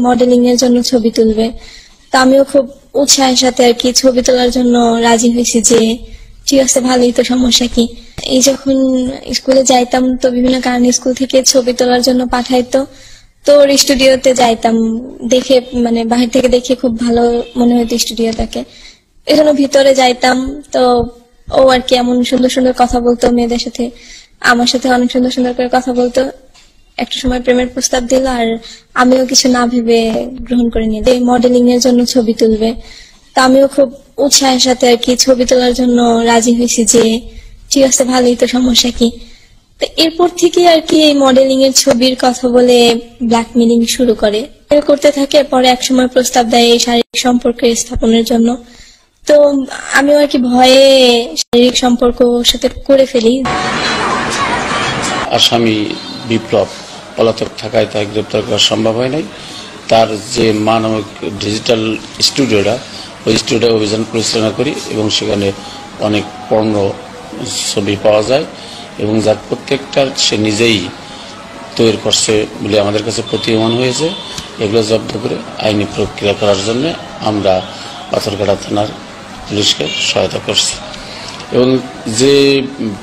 Modelling এর জন্য ছবি তুলবে। তো আমিও খুব উৎসাহের সাথে আর কি ছবি তোলার জন্য রাজি হয়েছি যে ঠিক আছে, ভালোই তো, সমস্যা কি। এই যখন স্কুলে যাইতাম তো বিভিন্ন কারণে স্কুল থেকে ছবি তোলার জন্য পাঠাইতো, তো ওর স্টুডিওতে যাইতাম, দেখে মানে বাহির থেকে দেখে খুব ভালো মনে হতো স্টুডিওটাকে, এই জন্য ভিতরে যাইতাম। তো ও আর কি এমন সুন্দর সুন্দর কথা বলতো মেয়েদের সাথে, আমার সাথে অনেক সুন্দর সুন্দর করে কথা বলতো। একটা সময় প্রেমের প্রস্তাব দিল, আর আমিও কিছু না ভেবে গ্রহণ করে নিয়ে মডেলিং এর জন্য ছবি তুলবে। তো আমিও খুব উৎসাহের সাথে আর কি ছবি তোলার জন্য রাজি হয়েছি যে ঠিক আছে, ভালোই তো, সমস্যা কি। তো এরপর থেকে আর কি এই মডেলিং এর ছবির কথা বলে ব্ল্যাকমেলিং শুরু করে, করতে থাকে। পরে এক সময় প্রস্তাব দেয় এই শারীরিক সম্পর্ক স্থাপনের জন্য। তো আমিও আর কি ভয়ে শারীরিক সম্পর্ক সাথে করে ফেলি। আসামি বিপ্লব পলাতক থাকায় তাকে গ্রেপ্তার করা সম্ভব হয় নাই। তার যে মানবিক ডিজিটাল স্টুডিওটা, ওই স্টুডিও অভিযান পরিচালনা করি এবং সেখানে অনেক পর্ণ ছবি পাওয়া যায় এবং যার প্রত্যেকটা সে নিজেই তৈরি করছে বলে আমাদের কাছে প্রতীয়মান হয়েছে। এগুলো জব্দ করে আইনি প্রক্রিয়া করার জন্য আমরা পাথরঘাটা থানার পুলিশকে সহায়তা করছি এবং যে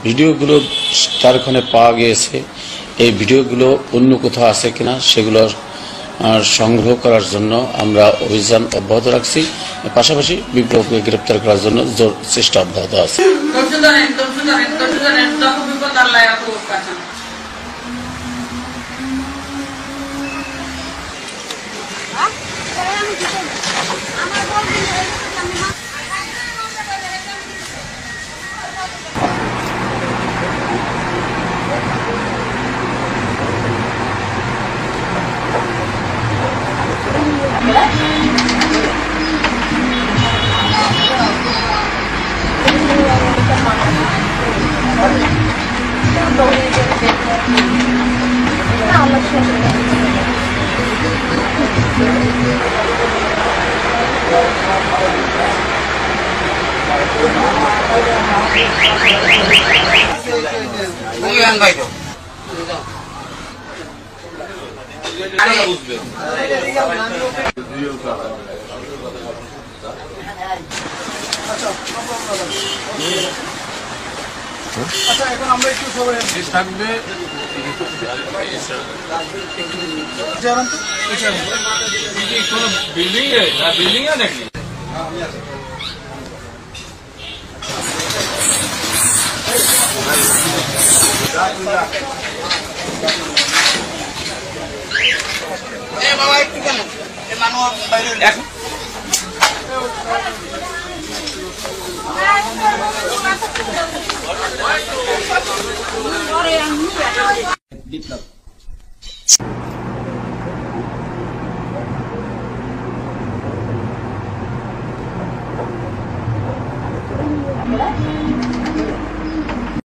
ভিডিওগুলো তার ওখানে পাওয়া গিয়েছে, এই ভিডিওগুলো অন্য কোথাও আছে কিনা সেগুলো সংগ্রহ করার জন্য আমরা অভিযান অব্যাহত রাখছি। পাশাপাশি বিপ্লবকে গ্রেপ্তার করার জন্য জোর চেষ্টা অব্যাহত আছে। আচ্ছা, এখন আমরা একটু সবাই থাকবে কোনো বিল্ডিং এ নাকি বাবা একটু কেন বিপ্লব